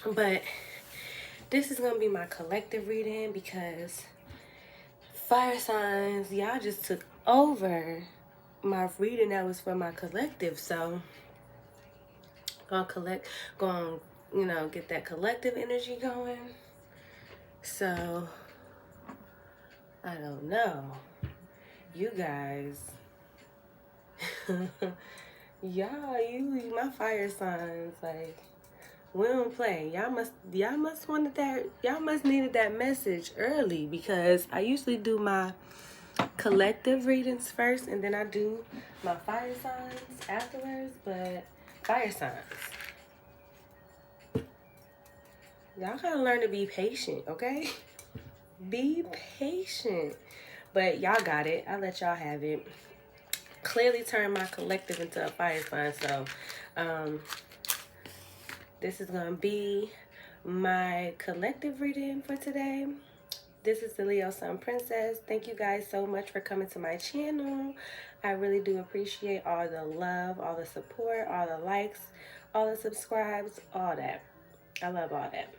But this is going to be my collective reading because fire signs, y'all just took over my reading that was for my collective. So, going, get that collective energy going. So, I don't know. You guys, my fire signs, like, we don't play. Y'all must needed that message early because I usually do my collective readings first and then I do my fire signs afterwards, but fire signs, y'all gotta learn to be patient, okay? Be patient. But y'all got it. I'll let y'all have it. Clearly turn my collective into a fire sign, so this is gonna be my collective reading for today. This is the Leo Sun Princess. Thank you guys so much for coming to my channel. I really do appreciate all the love, all the support, all the likes, all the subscribes, all that. I love all that.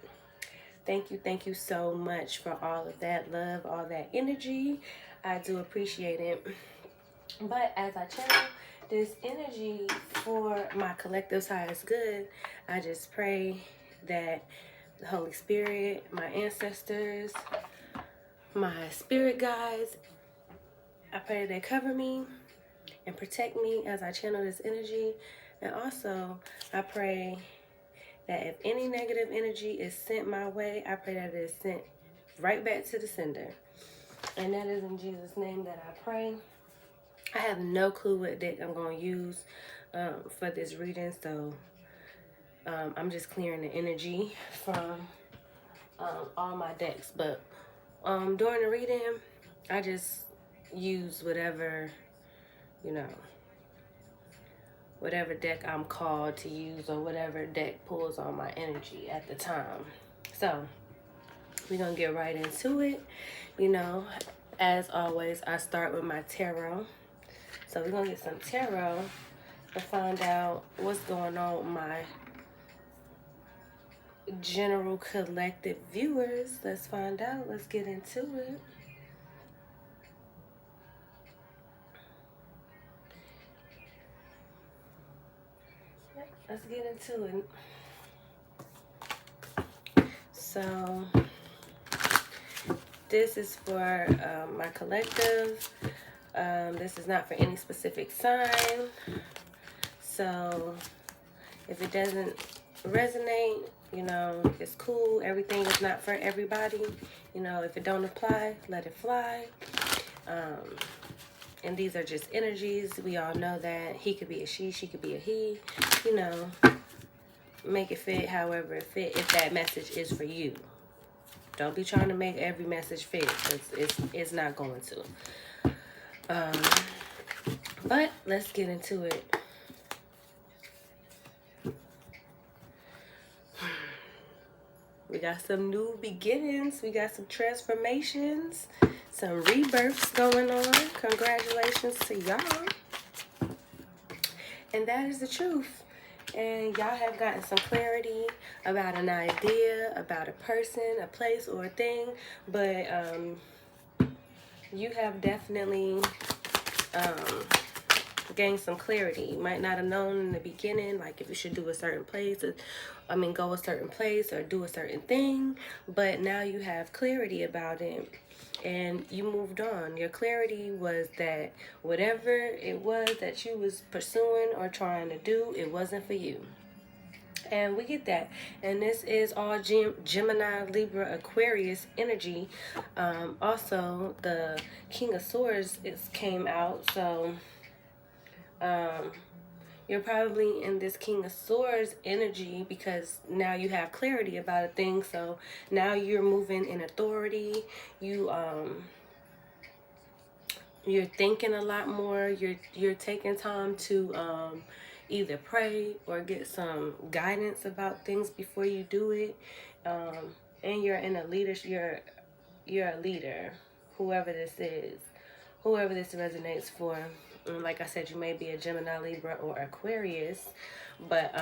Thank you so much for all of that love, all that energy. I do appreciate it. But as I channel this energy for my collective's highest good, I just pray that the Holy Spirit, my ancestors, my spirit guides, I pray they cover me and protect me as I channel this energy. And also, I pray that if any negative energy is sent my way, I pray that it is sent right back to the sender. And that is in Jesus' name that I pray. I have no clue what deck I'm going to use for this reading, so I'm just clearing the energy from all my decks. But during the reading, I just use whatever, whatever deck I'm called to use or whatever deck pulls on my energy at the time. So we're going to get right into it. As always, I start with my tarot. So we're going to get some tarot to find out what's going on with my general collective viewers. Let's find out. Let's get into it. Let's get into it. So this is for my collective. This is not for any specific sign. So if it doesn't resonate, it's cool. Everything is not for everybody. If it don't apply, let it fly. And these are just energies. We all know that. He could be a she could be a he. Make it fit however it fit if that message is for you. Don't be trying to make every message fit, because it's not going to. But let's get into it. We got some new beginnings. We got some transformations, some rebirths going on. Congratulations to y'all. And that is the truth. And y'all have gotten some clarity about an idea, about a person, a place, or a thing. But you have definitely gained some clarity. You might not have known in the beginning, like if you should do a certain place, go a certain place or do a certain thing. But now you have clarity about it. And you moved on. Your clarity was that whatever it was that you was pursuing or trying to do, it wasn't for you. And we get that. And this is all Gemini, Libra, Aquarius energy. Also, the King of Swords came out. So you're probably in this King of Swords energy because now you have clarity about a thing. So now you're moving in authority. You're thinking a lot more. You're taking time to either pray or get some guidance about things before you do it. And you're in a leadership. You're a leader. Whoever this resonates for. Like I said, you may be a Gemini, Libra, or Aquarius, but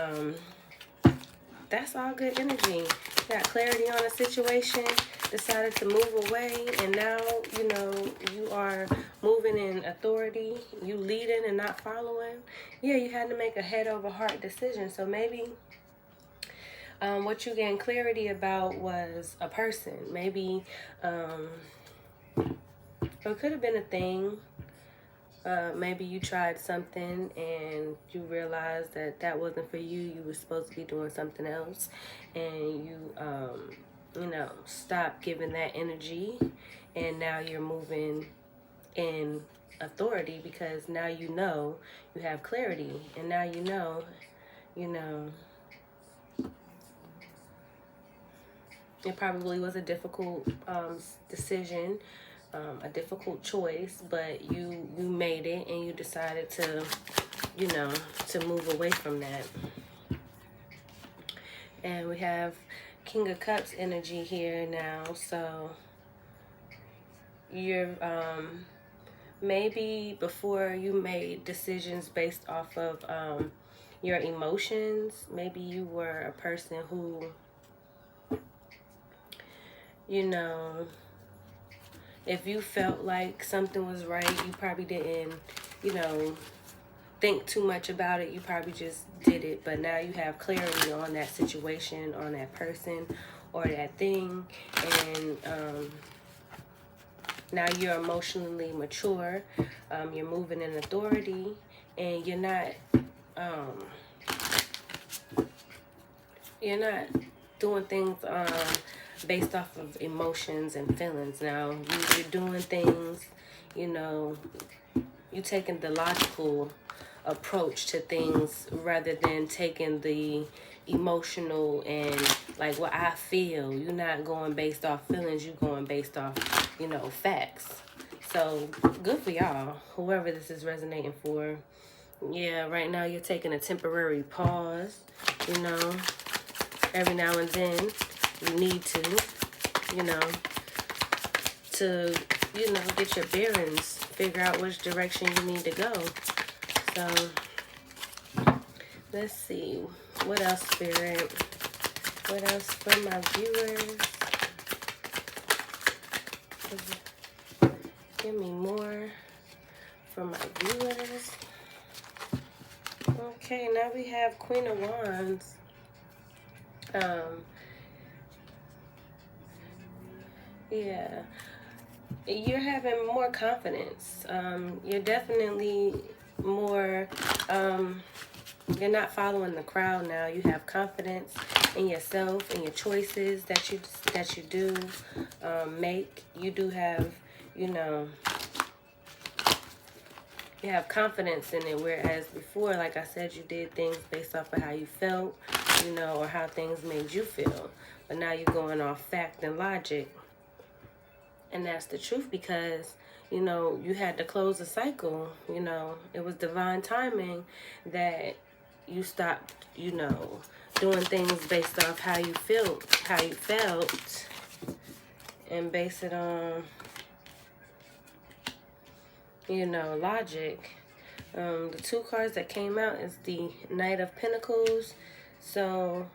that's all good energy. You got clarity on a situation, decided to move away, and now, you know, you are moving in authority. You leading and not following. Yeah, you had to make a head over heart decision. So maybe what you gained clarity about was a person. Maybe it could have been a thing. Maybe you tried something and you realized that that wasn't for you. You were supposed to be doing something else, and you know, stop giving that energy, and now you're moving in authority because now you know, you have clarity, and now you know, it probably was a difficult decision, a difficult choice, but you made it, and you decided to, you know, to move away from that. And we have King of Cups energy here now. So you're maybe before you made decisions based off of your emotions, maybe you were a person who, you know, if you felt like something was right, you probably didn't, you know, think too much about it. You probably just did it. But now you have clarity on that situation, on that person, or that thing. And now you're emotionally mature. You're moving in authority. And you're not doing things based off of emotions and feelings. Now you're doing things, you know, you're taking the logical approach to things rather than taking the emotional and like what I feel. You're not going based off feelings, you're going based off, you know, facts. So good for y'all, whoever this is resonating for. Yeah, right now you're taking a temporary pause, you know. Every now and then you need to, you know, get your bearings, figure out which direction you need to go. So let's see, what else, Spirit? What else for my viewers? Give me more for my viewers. Okay, now we have Queen of Wands. Yeah, you're having more confidence. You're definitely more, you're not following the crowd now. You have confidence in yourself and your choices that you do make. You do have, you know, you have confidence in it, whereas before, like I said, you did things based off of how you felt, you know, or how things made you feel. But now you're going off fact and logic. And that's the truth, because, you know, you had to close a cycle. You know, it was divine timing that you stopped, you know, doing things based off how you felt, and base it on, you know, logic. The two cards that came out is the Knight of Pentacles. So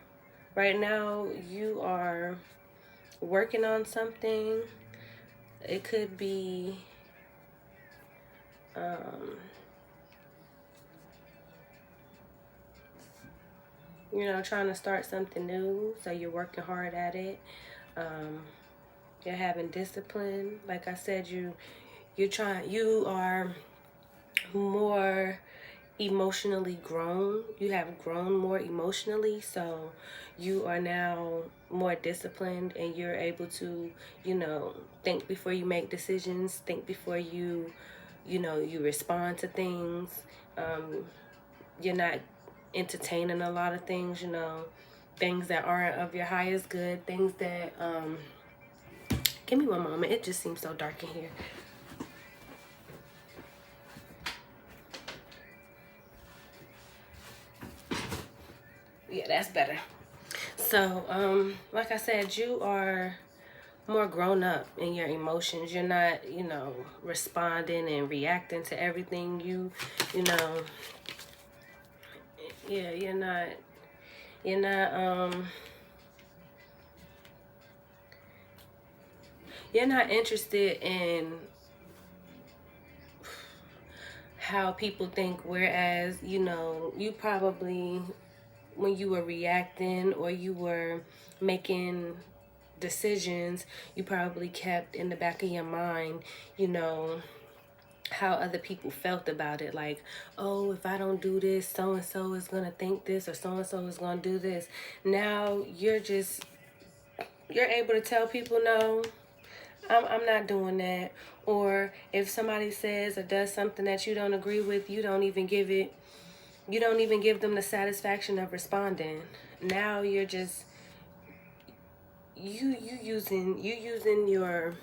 right now you are working on something. It could be you know, trying to start something new, so you're working hard at it. You're having discipline. Like I said, you are more emotionally grown. You have grown more emotionally, so you are now more disciplined, and you're able to, you know, think before you make decisions, think before you know, you respond to things. You're not entertaining a lot of things, you know, things that aren't of your highest good, things that give me one moment, it just seems so dark in here. Yeah, that's better. So like I said, you are more grown up in your emotions. You're not, you know, responding and reacting to everything. You know, yeah, you're You're not interested in how people think, whereas, you know, you probably, when you were reacting or you were making decisions, you probably kept in the back of your mind, you know, how other people felt about it. Like, oh, if I don't do this, so and so is gonna think this, or so and so is gonna do this. Now you're able to tell people, no, I'm not doing that. Or if somebody says or does something that you don't agree with, you don't even give them the satisfaction of responding. Now you're just you using your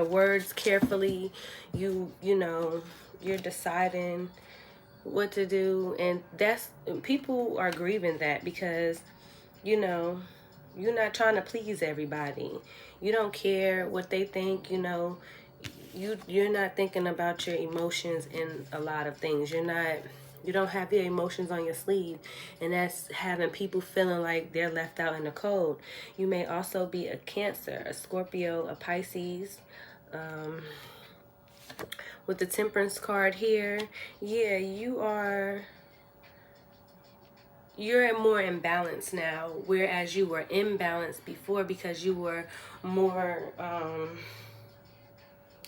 words carefully. You know, you're deciding what to do, and that's, people are grieving that, because, you know, you're not trying to please everybody. You don't care what they think, you know. You're not thinking about your emotions in a lot of things. You don't have your emotions on your sleeve, and that's having people feeling like they're left out in the cold. You may also be a Cancer, a Scorpio, a Pisces. With the Temperance card here, yeah, you're more in balance now, whereas you were imbalanced before because you were more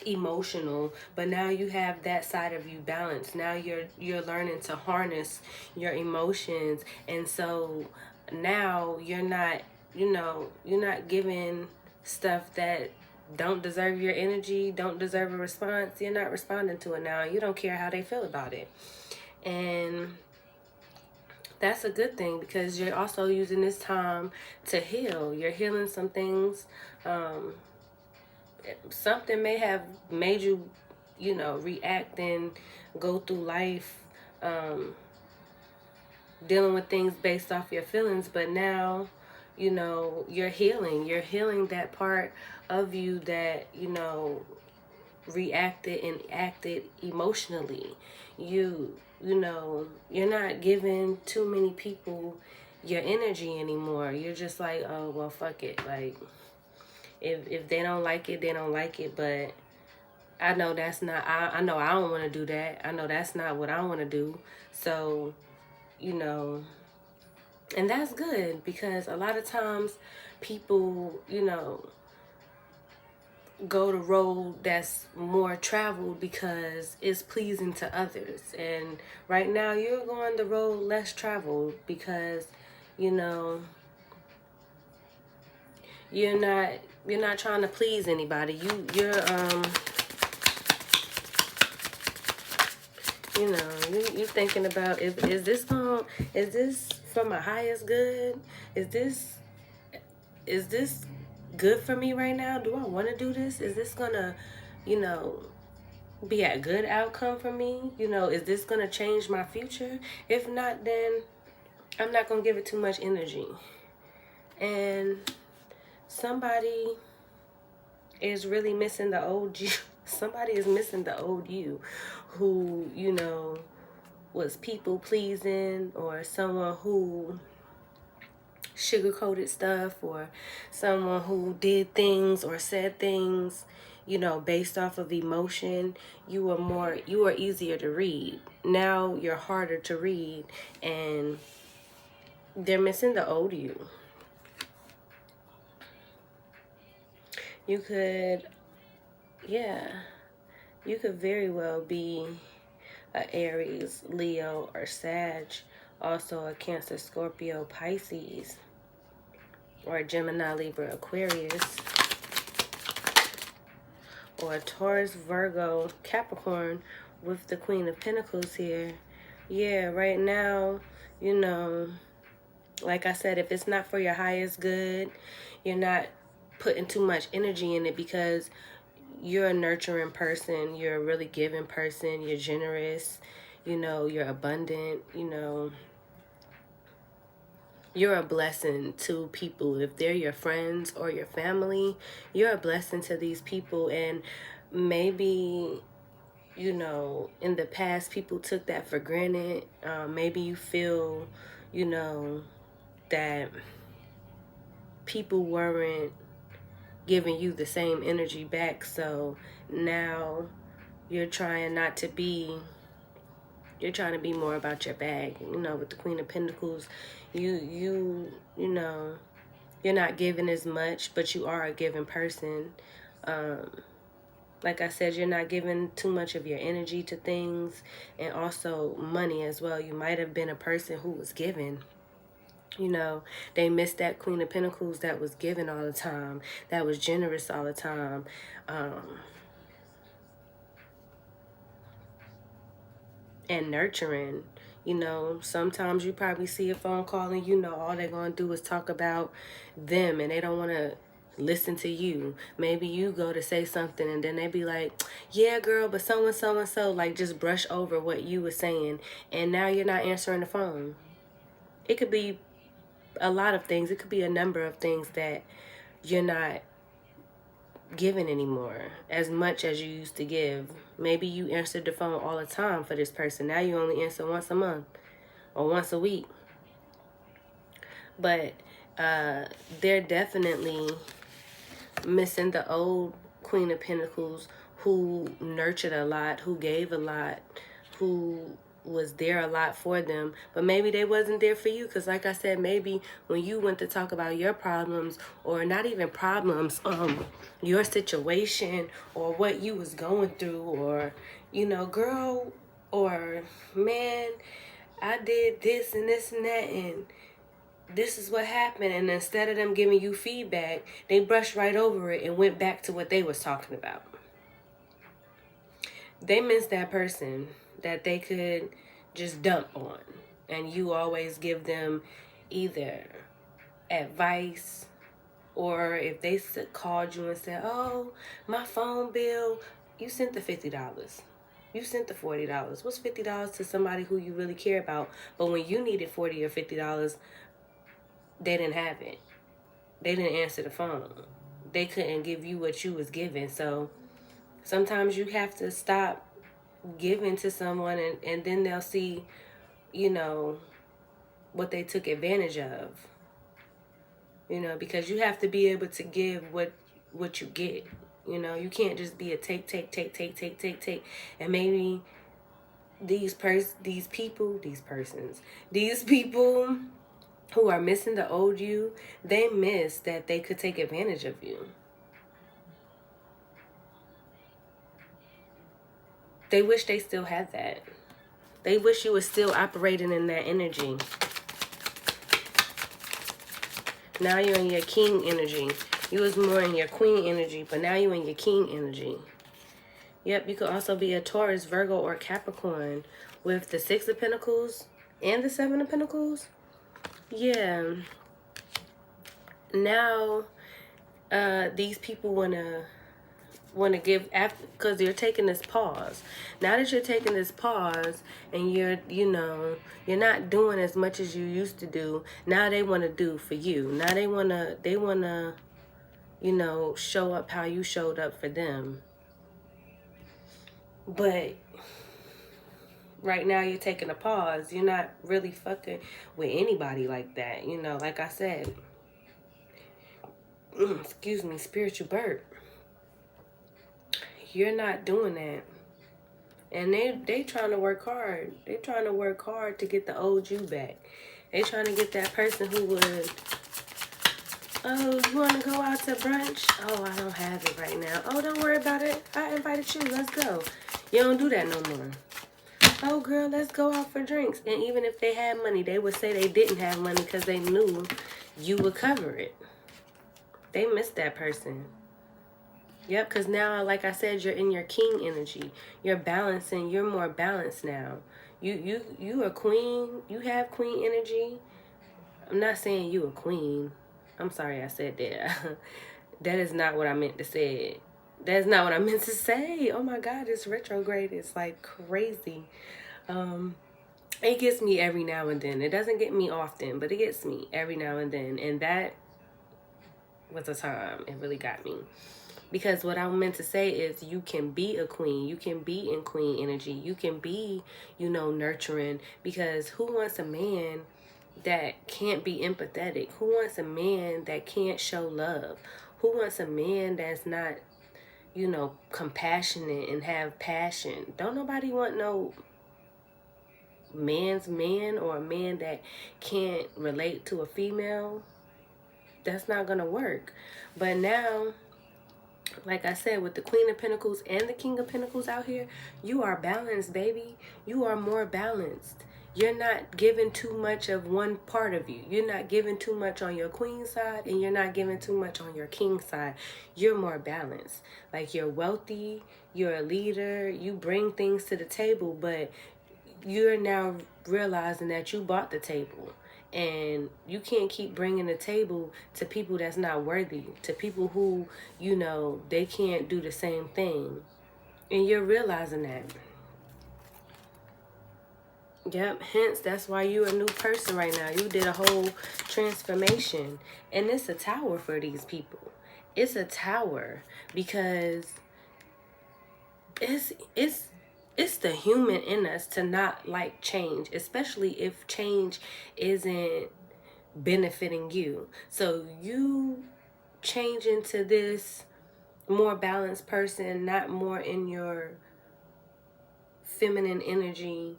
emotional. But now you have that side of you balanced. Now you're learning to harness your emotions, and so now you're not, you know, you're not giving stuff that don't deserve your energy, don't deserve a response. You're not responding to it now. You don't care how they feel about it. And that's a good thing, because you're also using this time to heal. You're healing some things. Something may have made you, you know, react and go through life dealing with things based off your feelings, but now, you know, you're healing that part of you that, you know, reacted and acted emotionally. You know, you're not giving too many people your energy anymore. You're just like, oh well, fuck it. Like, if they don't like it, they don't like it. But I know that's not, I know I don't want to do that. I know that's not what I want to do. So, you know, and that's good, because a lot of times people, you know, go the road that's more traveled because it's pleasing to others. And right now you're going the road less traveled because, you know, you're not trying to please anybody. You thinking about, is this for my highest good? Is this good for me right now? Do I want to do this? Is this gonna, you know, be a good outcome for me? You know, is this gonna change my future? If not, then I'm not gonna give it too much energy. And somebody is really missing the old you. Somebody is missing the old you, who, you know, was people pleasing, or someone who sugar-coated stuff, or someone who did things or said things, you know, based off of emotion. You were easier to read. Now you're harder to read, and they're missing the old you. You could very well be a Aries, Leo, or Sag, also a Cancer, Scorpio, Pisces, or a Gemini, Libra, Aquarius, or a Taurus, Virgo, Capricorn, with the Queen of Pentacles here. Yeah, right now, you know, like I said, if it's not for your highest good, you're not putting too much energy in it, because you're a nurturing person, you're a really giving person, you're generous, you know, you're abundant, you know, you're a blessing to people. If they're your friends or your family, you're a blessing to these people. And maybe, you know, in the past people took that for granted. Maybe you feel, you know, that people weren't giving you the same energy back. So now you're trying to be more about your bag. You know, with the Queen of Pentacles, you know, you're not giving as much, but you are a giving person. Like I said, you're not giving too much of your energy to things, and also money as well. You might have been a person who was giving. You know, they missed that Queen of Pentacles that was giving all the time, that was generous all the time. And nurturing. You know, sometimes you probably see a phone call and you know all they're going to do is talk about them and they don't want to listen to you. Maybe you go to say something and then they be like, yeah, girl, but so and so and so, like just brush over what you were saying, and now you're not answering the phone. It could be a lot of things. It could be a number of things that you're not giving anymore as much as you used to give. Maybe you answered the phone all the time for this person. Now you only answer once a month or once a week. But they're definitely missing the old Queen of Pentacles who nurtured a lot, who gave a lot, who was there a lot for them. But maybe they wasn't there for you, because like I said, maybe when you went to talk about your problems, or not even problems, your situation or what you was going through, or you know, girl or man, I did this and this and that and this is what happened, and instead of them giving you feedback, they brushed right over it and went back to what they was talking about. They miss that person that they could just dump on, and you always give them either advice, or if they called you and said, oh, my phone bill, you sent the $50. You sent the $40. What's $50 to somebody who you really care about? But when you needed $40 or $50, they didn't have it. They didn't answer the phone. They couldn't give you what you was giving. So sometimes you have to stop giving to someone, and then they'll see, you know, what they took advantage of. You know, because you have to be able to give what you get. You know, you can't just be a take. And maybe these people who are missing the old you, they miss that they could take advantage of you. They wish they still had that. They wish you were still operating in that energy. Now you're in your king energy. You was more in your queen energy, but now you're in your king energy. Yep, you could also be a Taurus, Virgo, or Capricorn with the Six of Pentacles and the Seven of Pentacles. Yeah. Now, these people want to give, because you're taking this pause. Now that you're taking this pause and you're not doing as much as you used to do, now they want to do for you. Now they want to show up how you showed up for them. But right now you're taking a pause. You're not really fucking with anybody like that. You know, like I said, excuse me, spiritual burp. You're not doing that. And they trying to work hard. They trying to work hard to get the old you back. They trying to get that person who would, oh, you want to go out to brunch? Oh, I don't have it right now. Oh, don't worry about it. I invited you. Let's go. You don't do that no more. Oh, girl, let's go out for drinks. And even if they had money, they would say they didn't have money because they knew you would cover it. They missed that person. Yep, because now, like I said, you're in your king energy. You're balancing. You're more balanced now. You are queen. You have queen energy. I'm not saying you a queen. I'm sorry I said that. That is not what I meant to say. That's not what I meant to say. Oh my God, it's retrograde. It's like crazy. It gets me every now and then. It doesn't get me often, but it gets me every now and then. And that was a time. It really got me. Because what I meant to say is you can be a queen. You can be in queen energy. You can be, nurturing. Because who wants a man that can't be empathetic? Who wants a man that can't show love? Who wants a man that's not, you know, compassionate and have passion? Don't nobody want no man's man, or a man that can't relate to a female. That's not gonna work. But now, like I said, with the Queen of Pentacles and the King of Pentacles out here, you are balanced, baby. You are more balanced. You're not giving too much of one part of you. You're not giving too much on your queen side, and you're not giving too much on your king side. You're more balanced. Like, you're wealthy, you're a leader, you bring things to the table, but you're now realizing that you bought the table. And you can't keep bringing the table to people that's not worthy, to people who, you know, they can't do the same thing. And you're realizing that. Yep, hence that's why you're a new person right now. You did a whole transformation. And it's a tower for these people. It's a tower because it's the human in us to not like change, especially if change isn't benefiting you. So you change into this more balanced person, not more in your feminine energy.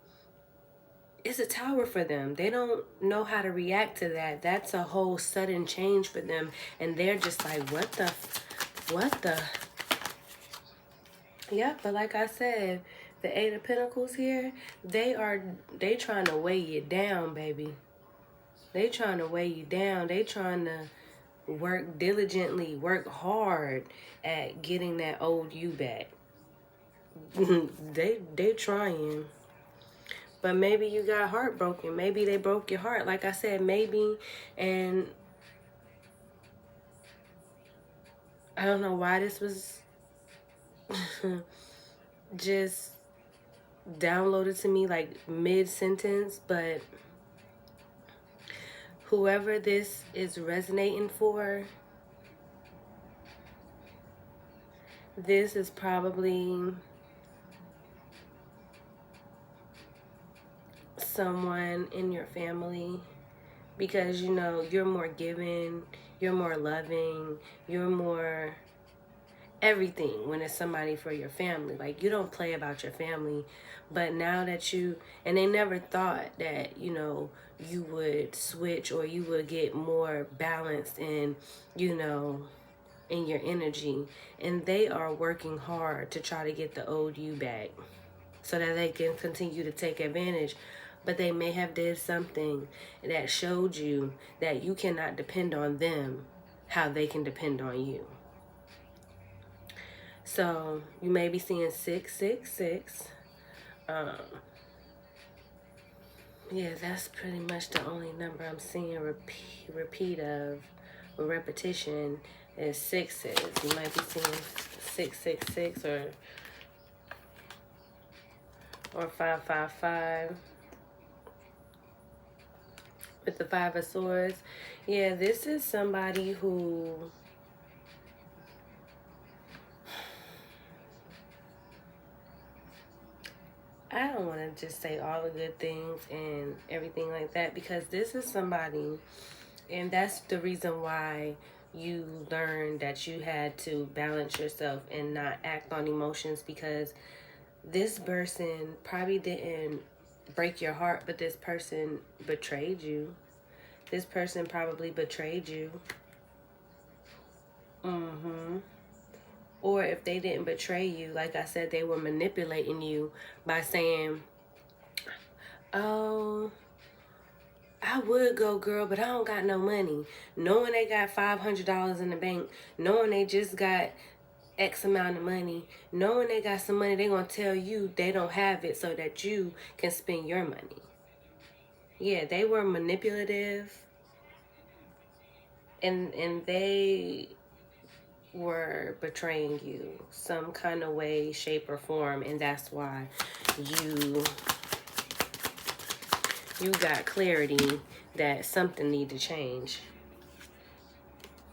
It's a tower for them. They don't know how to react to that. That's a whole sudden change for them. And they're just like, what the? Yeah, but like I said, the Eight of Pentacles here, they trying to weigh you down, baby. They trying to weigh you down. They trying to work diligently, work hard at getting that old you back. they trying. But maybe you got heartbroken. Maybe they broke your heart. Like I said, maybe. And I don't know why this was just downloaded to me like mid-sentence. But whoever this is resonating for, this is probably someone in your family, because you know you're more giving, you're more loving, you're more everything when it's somebody for your family. Like, you don't play about your family. But now that and they never thought that, you know, you would switch or you would get more balanced in, you know, in your energy. And they are working hard to try to get the old you back so that they can continue to take advantage. But they may have did something that showed you that you cannot depend on them how they can depend on you. So you may be seeing 666. Yeah, that's pretty much the only number I'm seeing repeat of, or repetition, is sixes. You might be seeing 666 or 555. With the Five of Swords. Yeah, this is somebody who I don't want to just say all the good things and everything like that, because this is somebody, and that's the reason why you learned that you had to balance yourself and not act on emotions, because this person probably didn't break your heart, but this person betrayed you. This person probably betrayed you. Or if they didn't betray you, like I said, they were manipulating you by saying, oh, I would go, girl, but I don't got no money. Knowing they got $500 in the bank, knowing they just got X amount of money, knowing they got some money, they gonna tell you they don't have it so that you can spend your money. Yeah, they were manipulative, and they were betraying you some kind of way, shape, or form, and that's why you got clarity that something need to change.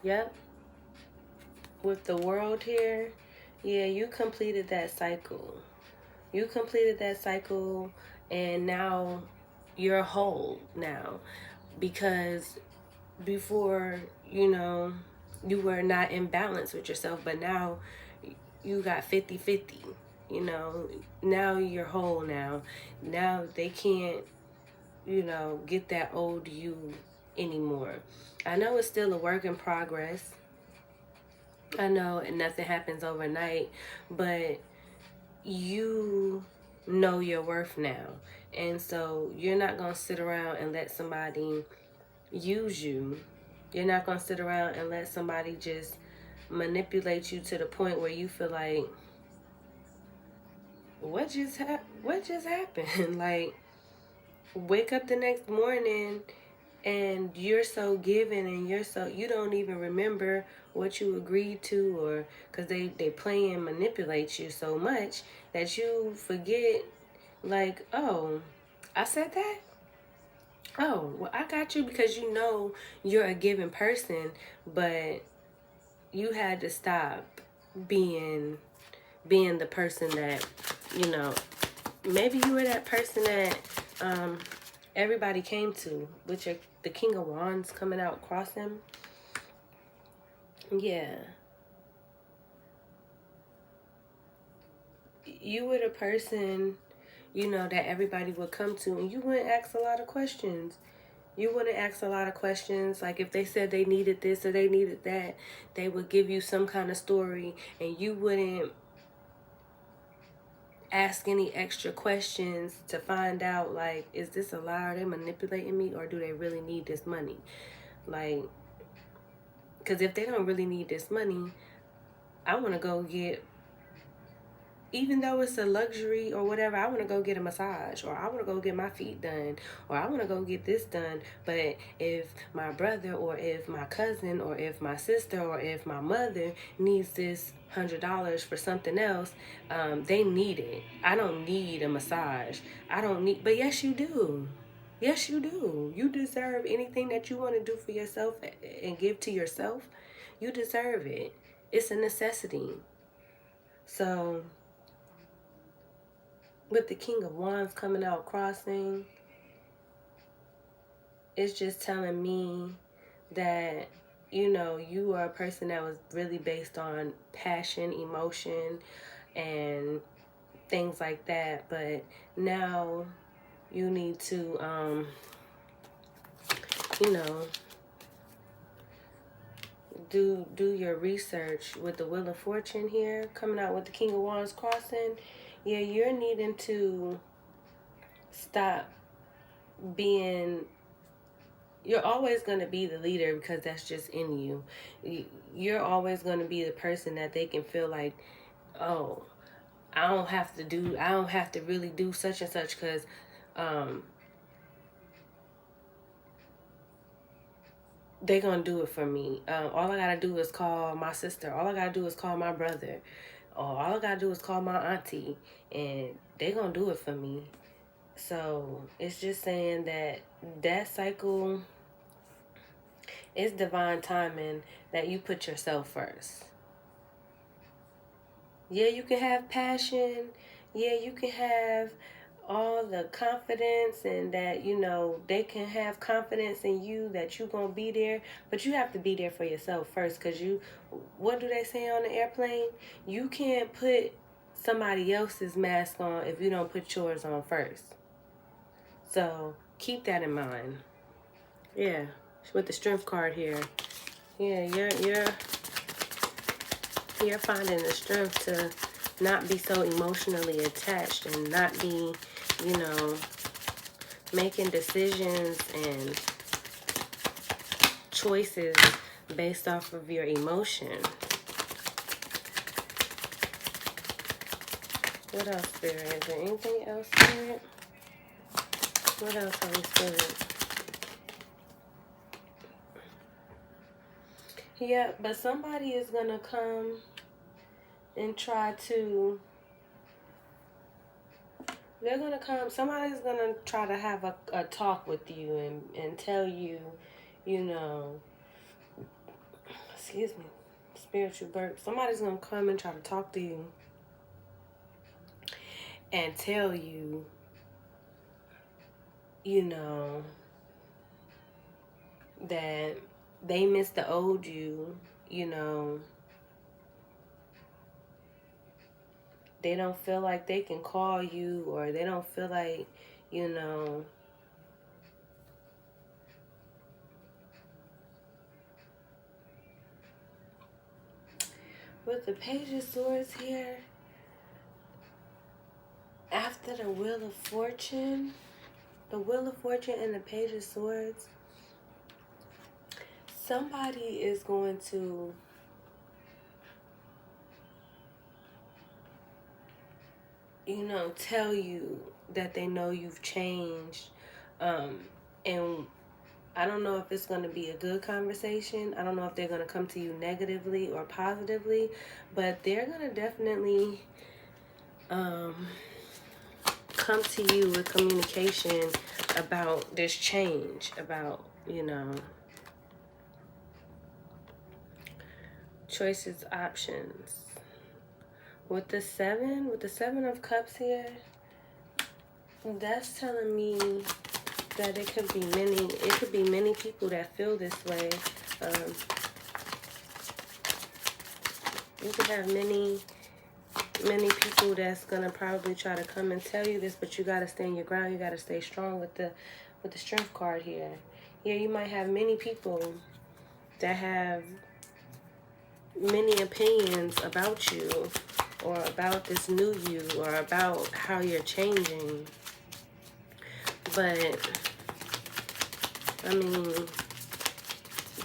Yep. With the World here, yeah, you completed that cycle. You completed that cycle, and now you're whole now. because before, you know, you were not in balance with yourself, but now you got 50-50. You know, now you're whole. Now they can't, you know, get that old you anymore. I know it's still a work in progress. I know nothing happens overnight, but you know your worth now. And so you're not going to sit around and let somebody use you. You're not going to sit around and let somebody just manipulate you to the point where you feel like, what just happened? Like, wake up the next morning and you're so given and you don't even remember what you agreed to, or because they play and manipulate you so much that you forget, like, oh, I said that. Oh, well, I got you, because you know you're a given person, but you had to stop being the person that, you know, maybe you were that person that everybody came to with the King of Wands coming out crossing. Yeah. You were the person, you know, that everybody would come to, and you wouldn't ask a lot of questions. You wouldn't ask a lot of questions. Like, if they said they needed this or they needed that, they would give you some kind of story, and you wouldn't ask any extra questions to find out, like, is this a lie? Are they manipulating me, or do they really need this money? Like, because if they don't really need this money, I want to go get, even though it's a luxury or whatever, I want to go get a massage, or I want to go get my feet done, or I want to go get this done. But if my brother, or if my cousin, or if my sister, or if my mother needs this $100 for something else, they need it. I don't need a massage. I don't need, but yes, you do. Yes, you do. You deserve anything that you want to do for yourself and give to yourself. You deserve it. It's a necessity. So, with the King of Wands coming out crossing, it's just telling me that, you know, you are a person that was really based on passion, emotion, and things like that. But now you need to, you know, do your research with the Wheel of Fortune here coming out with the King of Wands crossing. Yeah, you're needing to stop being, you're always going to be the leader because that's just in you. You're always going to be the person that they can feel like, oh, I don't have to really do such and such, because they're going to do it for me. All I got to do is call my sister. All I got to do is call my brother. Or all I got to do is call my auntie, and they're going to do it for me. So it's just saying that cycle, it's divine timing that you put yourself first. Yeah, you can have passion. Yeah, you can have all the confidence, and that, you know, they can have confidence in you that you're going to be there. But you have to be there for yourself first, because what do they say on the airplane? You can't put somebody else's mask on if you don't put yours on first. So keep that in mind. Yeah, with the Strength card here. Yeah, you're finding the strength to not be so emotionally attached, and not be, you know, making decisions and choices based off of your emotion. What else, Spirit? Is there anything else, Spirit? What else, Holy Spirit? Yeah, but somebody is going to come and try to, somebody's going to try to have a talk with you and tell you, you know, excuse me, spiritual burp. Somebody's going to come and try to talk to you and tell you, you know, that they miss the old you, you know. They don't feel like they can call you, or they don't feel like, you know, with the Page of Swords here, after the Wheel of Fortune, the Wheel of Fortune and the Page of Swords, somebody is going to tell you that they know you've changed. And I don't know if it's going to be a good conversation. I don't know if they're going to come to you negatively or positively, but they're going to definitely come to you with communication about this change, about, choices, options. With the Seven of Cups here, that's telling me that it could be many people that feel this way. You could have many people that's gonna probably try to come and tell you this, but you gotta stand your ground. You gotta stay strong with the Strength card here. Yeah, you might have many people that have many opinions about you, or about this new you, or about how you're changing. But I mean,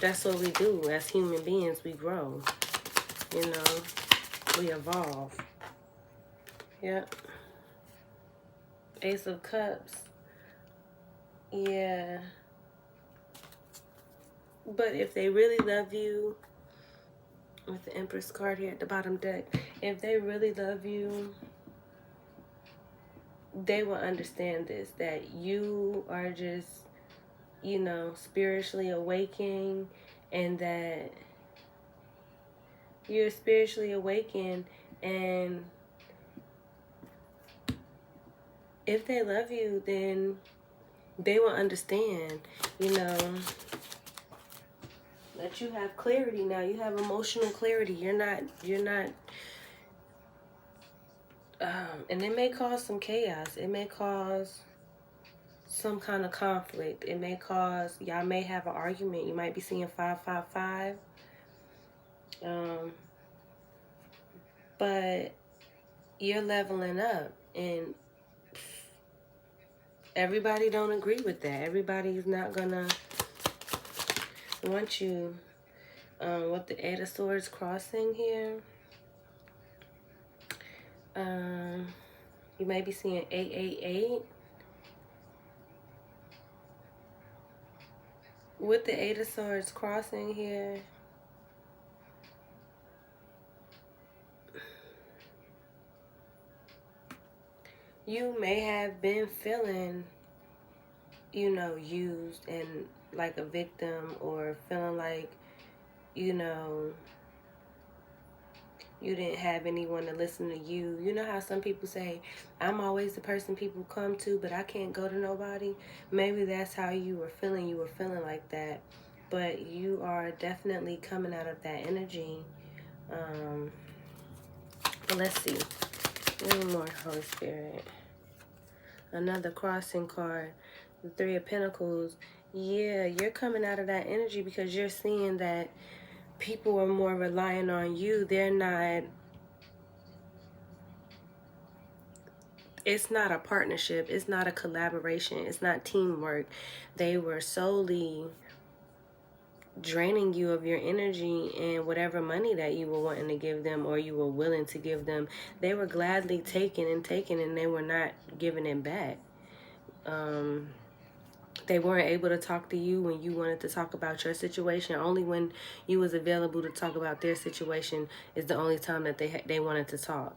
that's what we do as human beings. We grow, we evolve. Yep. Ace of Cups. Yeah. But if they really love you, with the Empress card here at the bottom deck, if they really love you, they will understand this, that you are just, spiritually awakening, and that you're spiritually awakened, and if they love you, then they will understand, that you have clarity now. You have emotional clarity. You're not, and it may cause some chaos. It may cause some kind of conflict. It may cause, y'all may have an argument. You might be seeing 555. But you're leveling up, and everybody don't agree with that. Everybody's not gonna want you. With the Eight of Swords crossing here, you may be seeing 888. With the Eight of Swords crossing here, you may have been feeling, used and like a victim, or feeling like, you didn't have anyone to listen to you. You know how some people say, I'm always the person people come to, but I can't go to nobody? Maybe that's how you were feeling. You were feeling like that. But you are definitely coming out of that energy. Let's see. One more, Holy Spirit. Another crossing card. The Three of Pentacles. Yeah, you're coming out of that energy because you're seeing that people are more relying on you. They're not, it's not a partnership. It's not a collaboration. It's not teamwork. They were solely draining you of your energy, and whatever money that you were wanting to give them, or you were willing to give them, they were gladly taking, and they were not giving it back. They weren't able to talk to you when you wanted to talk about your situation. Only when you was available to talk about their situation is the only time that they wanted to talk.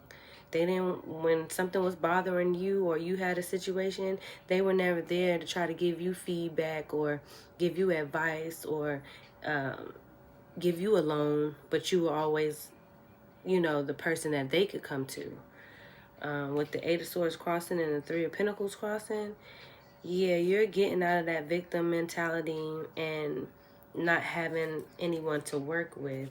They didn't, when something was bothering you or you had a situation, they were never there to try to give you feedback or give you advice or give you a loan, but you were always, the person that they could come to. With the Eight of Swords crossing and the Three of Pentacles crossing, yeah, you're getting out of that victim mentality, and not having anyone to work with.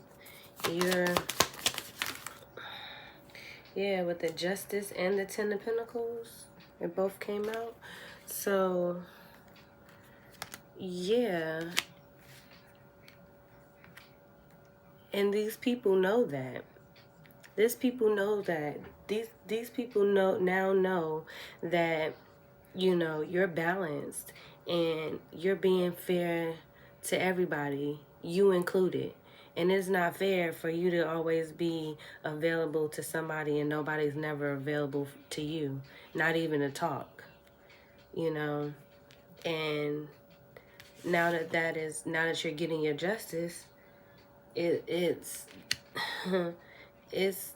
Yeah, with the Justice and the Ten of Pentacles, it both came out. So, yeah. And these people know that. These people know that. These people know that, you know, you're balanced and you're being fair to everybody, you included. And it's not fair for you to always be available to somebody and nobody's never available to you, not even to talk, you know. And now that you're getting your justice, it's it's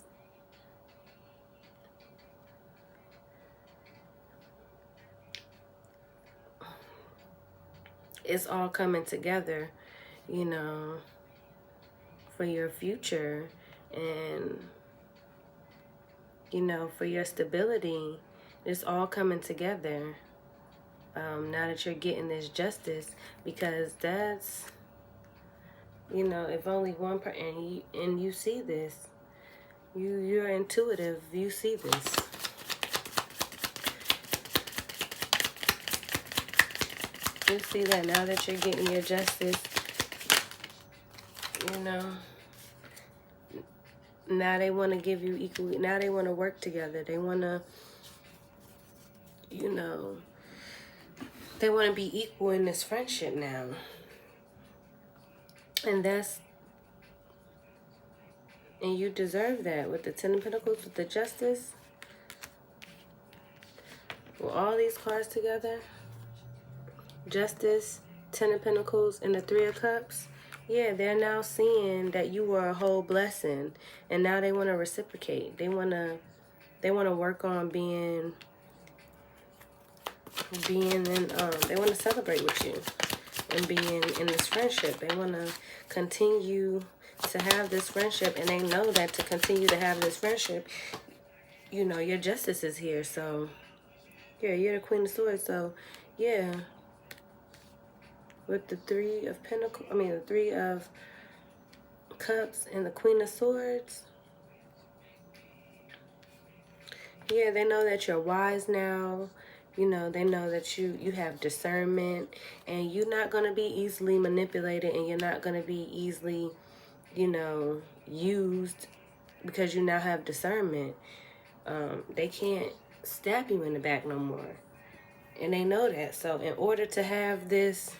it's all coming together, you know, for your future and, you know, for your stability. It's all coming together now that you're getting this justice, because that's, you know, if only one person, and you see this, you're intuitive, you see this. You see that now that you're getting your justice, you know, now they want to give you equal, now they want to work together. They want to, you know, they want to be equal in this friendship now. And you deserve that with the Ten of Pentacles, with the Justice. With all these cards together, Justice, Ten of Pentacles, and the Three of Cups. Yeah, they're now seeing that you were a whole blessing, and now they want to reciprocate. They want to work on being in. They want to celebrate with you and being in this friendship. They want to continue to have this friendship, and they know that to continue to have this friendship, you know, your justice is here. So, yeah, you're the Queen of Swords. So, yeah. With the Three of Pentacles, the Three of Cups and the Queen of Swords. Yeah, they know that you're wise now. You know, they know that you have discernment, and you're not going to be easily manipulated, and you're not going to be easily, you know, used, because you now have discernment. They can't stab you in the back no more. And they know that. So in order to have this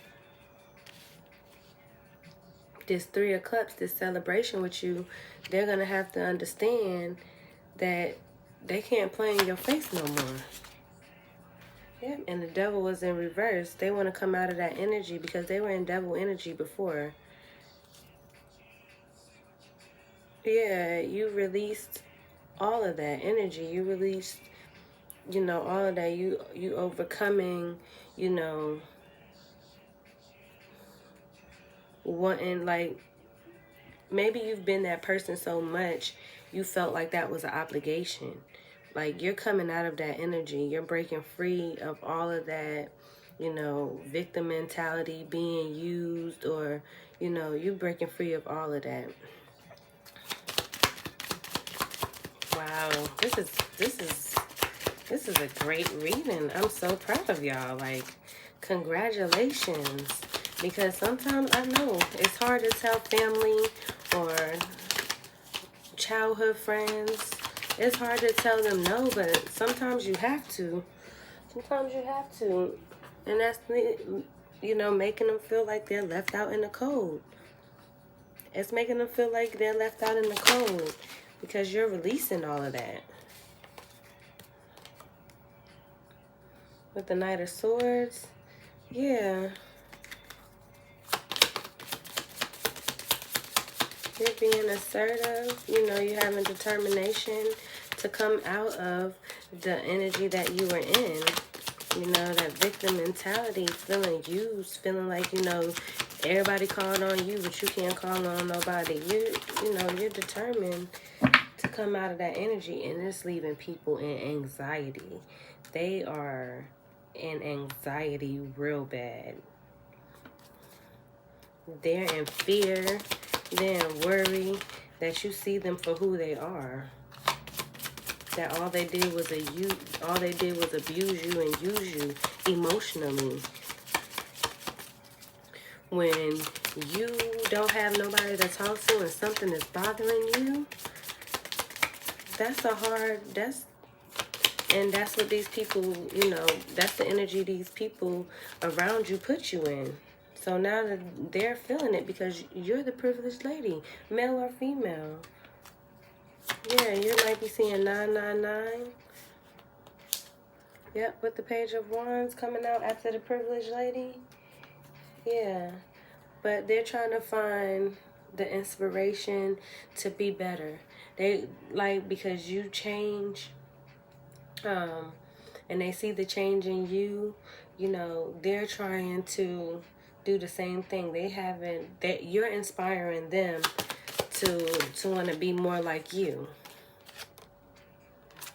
Three of Cups, this celebration with you, they're going to have to understand that they can't play in your face no more. Yeah, and the Devil was in reverse. They want to come out of that energy because they were in Devil energy before. Yeah, you released all of that energy. You released, you know, all of that. You overcoming, you know, wanting, like, maybe you've been that person so much you felt like that was an obligation. Like, you're coming out of that energy. You're breaking free of all of that, you know, victim mentality, being used, or, you know, you're breaking free of all of that. Wow, this is a great reading. I'm so proud of y'all. Like, congratulations. Because sometimes I know it's hard to tell family or childhood friends. It's hard to tell them no, but sometimes you have to. Sometimes you have to. And that's, you know, making them feel like they're left out in the cold. It's making them feel like they're left out in the cold because you're releasing all of that. With the Knight of Swords, yeah. You're being assertive. You know, you're having determination to come out of the energy that you were in. You know, that victim mentality, feeling used, feeling like, you know, everybody called on you, but you can't call on nobody. You know, you're determined to come out of that energy, and it's leaving people in anxiety. They are in anxiety real bad. They're in fear. They're in worry that you see them for who they are. That all they did was abuse you and use you emotionally. When you don't have nobody to talk to and something is bothering you, that's what these people, that's the energy these people around you put you in. So now that they're feeling it because you're the privileged lady, male or female. Yeah, you might be seeing 999. Yep, with the Page of Wands coming out after the privileged lady. Yeah, but they're trying to find the inspiration to be better. They because you change, and they see the change in you. They're trying to do the same thing. You're inspiring them to want to be more like you.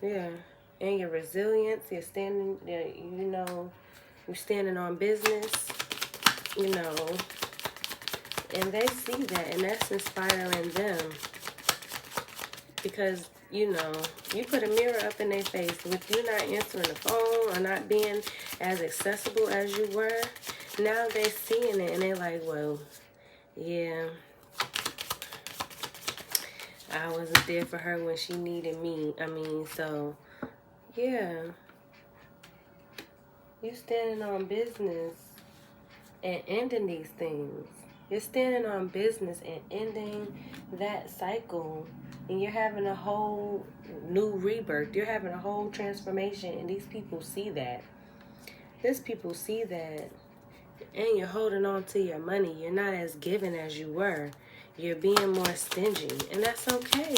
Yeah, and your resilience. You're standing on business. And they see that, and that's inspiring them. Because, you put a mirror up in their face with you not answering the phone or not being as accessible as you were. Now they're seeing it, and they're like, well, yeah, I wasn't there for her when she needed me. So, yeah. You standing on business and ending these things. You're standing on business and ending that cycle. And you're having a whole new rebirth. You're having a whole transformation. And these people see that. These people see that. And you're holding on to your money. You're not as giving as you were. You're being more stingy. And that's okay.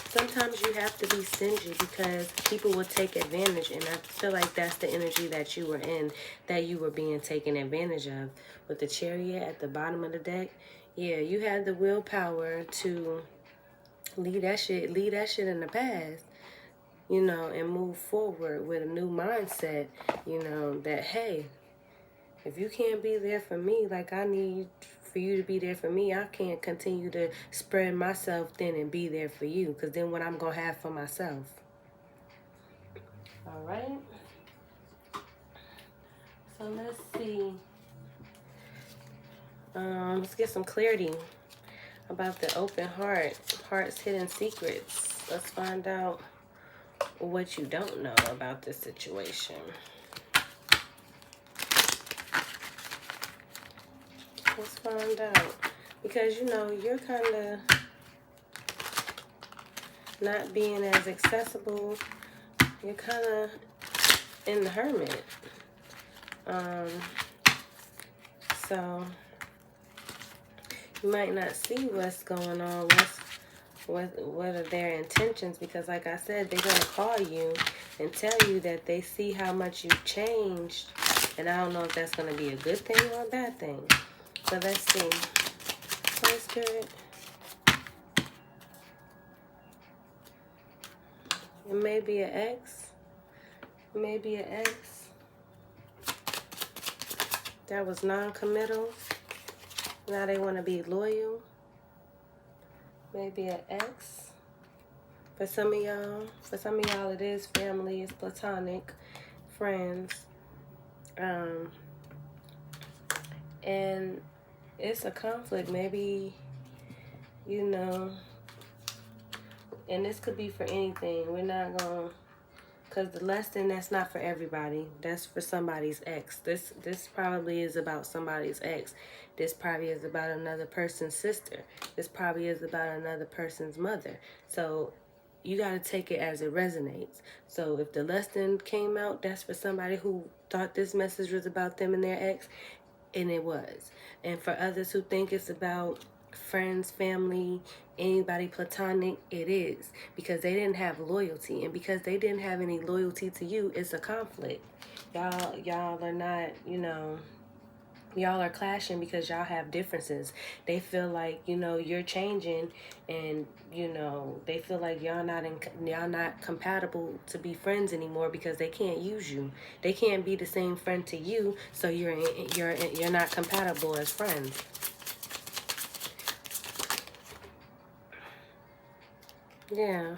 Sometimes you have to be stingy because people will take advantage. And I feel like that's the energy that you were in, that you were being taken advantage of. With the Chariot at the bottom of the deck, yeah, you had the willpower to leave that shit in the past, and move forward with a new mindset, that, hey, if you can't be there for me like I need for you to be there for me, I can't continue to spread myself thin and be there for you, because then what I'm going to have for myself. All right. So let's see. Let's get some clarity about the open heart's hidden secrets. Let's find out what you don't know about this situation. Let's find out. Because, you're kind of not being as accessible. You're kind of in the hermit. So you might not see what's going on, what are their intentions, because like I said, they're going to call you and tell you that they see how much you've changed. And I don't know if that's going to be a good thing or a bad thing. So let's see. Holy Spirit. It may be an ex. Maybe an ex that was non-committal. Now they want to be loyal. Maybe an ex. For some of y'all it is family, it's platonic, friends. And it's a conflict. Maybe, and this could be for anything. We're not going to, because the lesson, that's not for everybody. That's for somebody's ex. This probably is about somebody's ex. This probably is about another person's sister. This probably is about another person's mother. So you got to take it as it resonates. So if the lesson came out, that's for somebody who thought this message was about them and their ex, and it was. And for others who think it's about friends, family, anybody platonic, it is. Because they didn't have loyalty. And because they didn't have any loyalty to you, it's a conflict. Y'all are not, y'all are clashing because y'all have differences. They feel like, you know, you're changing, and you know, they feel like y'all not compatible to be friends anymore because they can't use you. They can't be the same friend to you, so you're not compatible as friends. Yeah.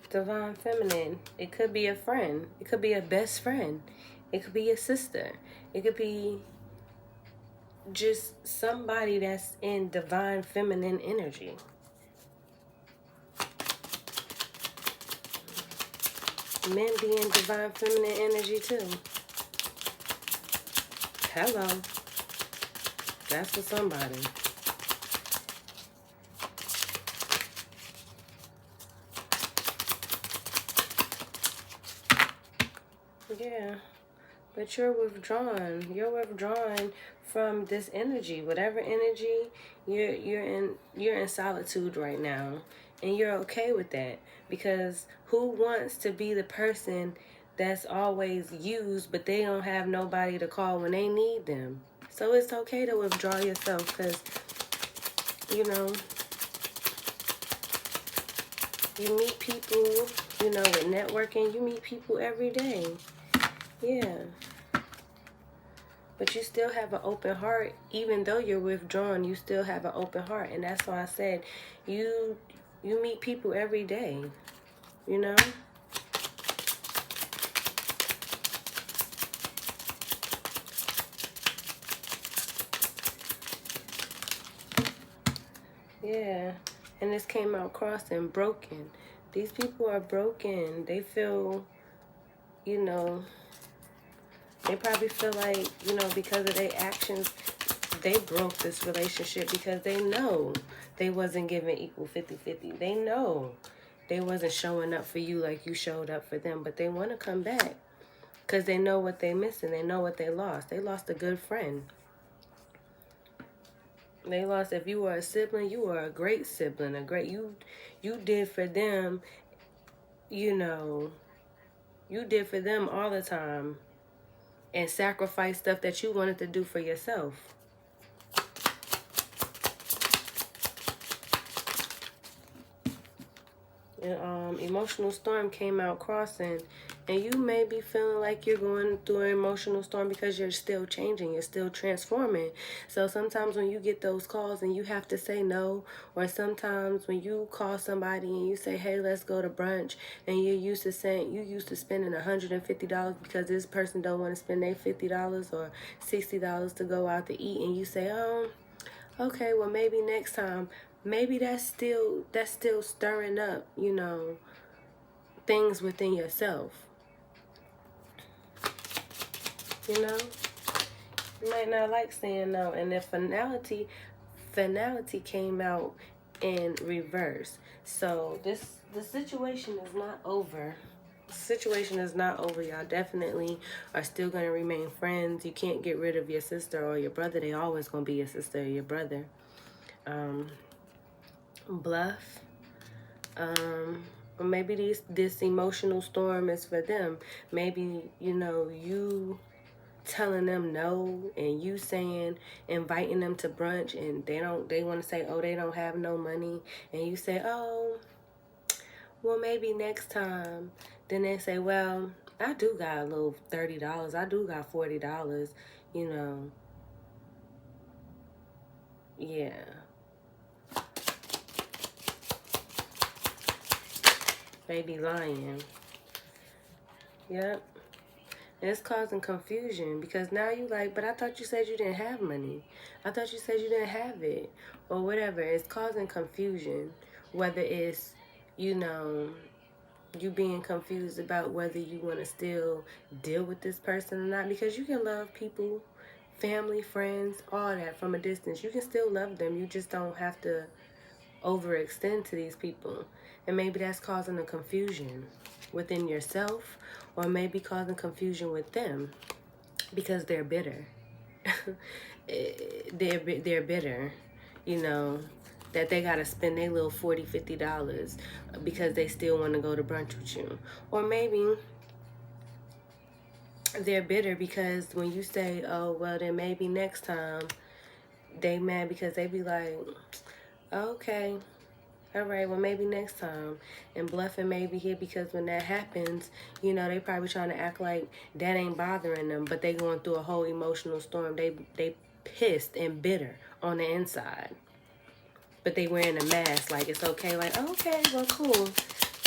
Divine feminine. It could be a friend. It could be a best friend. It could be a sister. It could be just somebody that's in divine feminine energy. Men be in divine feminine energy too. Hello. That's for somebody. Yeah. But you're withdrawn. You're withdrawn from this energy. Whatever energy, you're in solitude right now. And you're okay with that. Because who wants to be the person that's always used, but they don't have nobody to call when they need them? So it's okay to withdraw yourself, because, you know, you meet people, you know, with networking, you meet people every day. Yeah. But you still have an open heart. Even though you're withdrawn, you still have an open heart. And that's why I said you meet people every day, you know? Yeah. And this came out crossing, broken. These people are broken. They feel, you know, they probably feel like, you know, because of their actions, they broke this relationship because they know they wasn't giving equal 50-50. They know they wasn't showing up for you like you showed up for them, but they want to come back because they know what they missing. They know what they lost. They lost a good friend. They lost, if you were a sibling, you were a great sibling, you did for them, you know, you did for them all the time and sacrificed stuff that you wanted to do for yourself. And emotional storm came out crossing, and you may be feeling like you're going through an emotional storm because you're still changing, you're still transforming. So sometimes when you get those calls and you have to say no, or sometimes when you call somebody and you say, hey, let's go to brunch, and you used to spending $150 because this person don't want to spend their $50 or $60 to go out to eat, and you say, okay, well, maybe next time. Maybe that's still stirring up, you know, things within yourself. You know, you might not like saying no, and if finality came out in reverse. So the situation is not over. The situation is not over. Y'all definitely are still gonna remain friends. You can't get rid of your sister or your brother. They always gonna be your sister or your brother. Bluff. Or maybe this emotional storm is for them. Maybe, you know, you telling them no, and you inviting them to brunch, and they want to say, oh, they don't have no money, and you say, oh, well, maybe next time. Then they say, well, I do got a little $30, I do got $40, you know. Yeah. They be lying. Yep. And it's causing confusion because now you like, but I thought you said you didn't have money. I thought you said you didn't have it. Or whatever. It's causing confusion. Whether it's, you know, you being confused about whether you want to still deal with this person or not. Because you can love people, family, friends, all that from a distance. You can still love them. You just don't have to overextend to these people. And maybe that's causing a confusion within yourself, or maybe causing confusion with them because they're bitter. they're bitter, you know, that they gotta spend their little $40-$50 because they still want to go to brunch with you. Or maybe they're bitter because when you say, oh, well, then maybe next time, they mad because they be like, okay, all right, well, maybe next time. And bluffing may be here because when that happens, you know, they probably trying to act like that ain't bothering them, but they going through a whole emotional storm. They pissed and bitter on the inside. But they wearing a mask like it's okay. Like, okay, well, cool.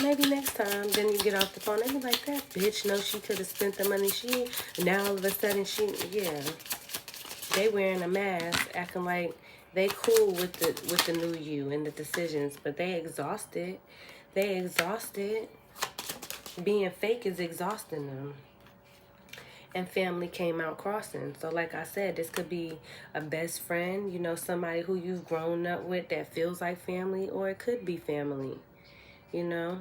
Maybe next time. Then you get off the phone. They be like, that bitch knows she could have spent the money. Now all of a sudden yeah. They wearing a mask, acting like they cool with the new you and the decisions, but they exhausted. They exhausted. Being fake is exhausting them. And family came out crossing. So like I said, this could be a best friend, you know, somebody who you've grown up with that feels like family, or it could be family, you know.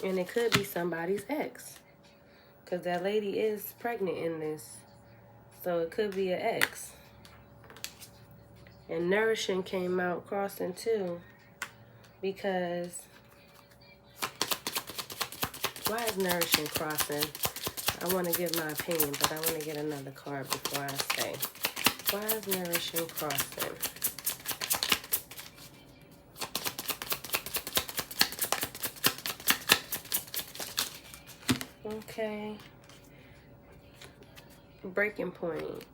And it could be somebody's ex. Because that lady is pregnant in this. So it could be an ex. And nourishing came out crossing too. Because why is nourishing crossing? I want to give my opinion, but I want to get another card before I say. Why is nourishing crossing? Okay. Breaking point.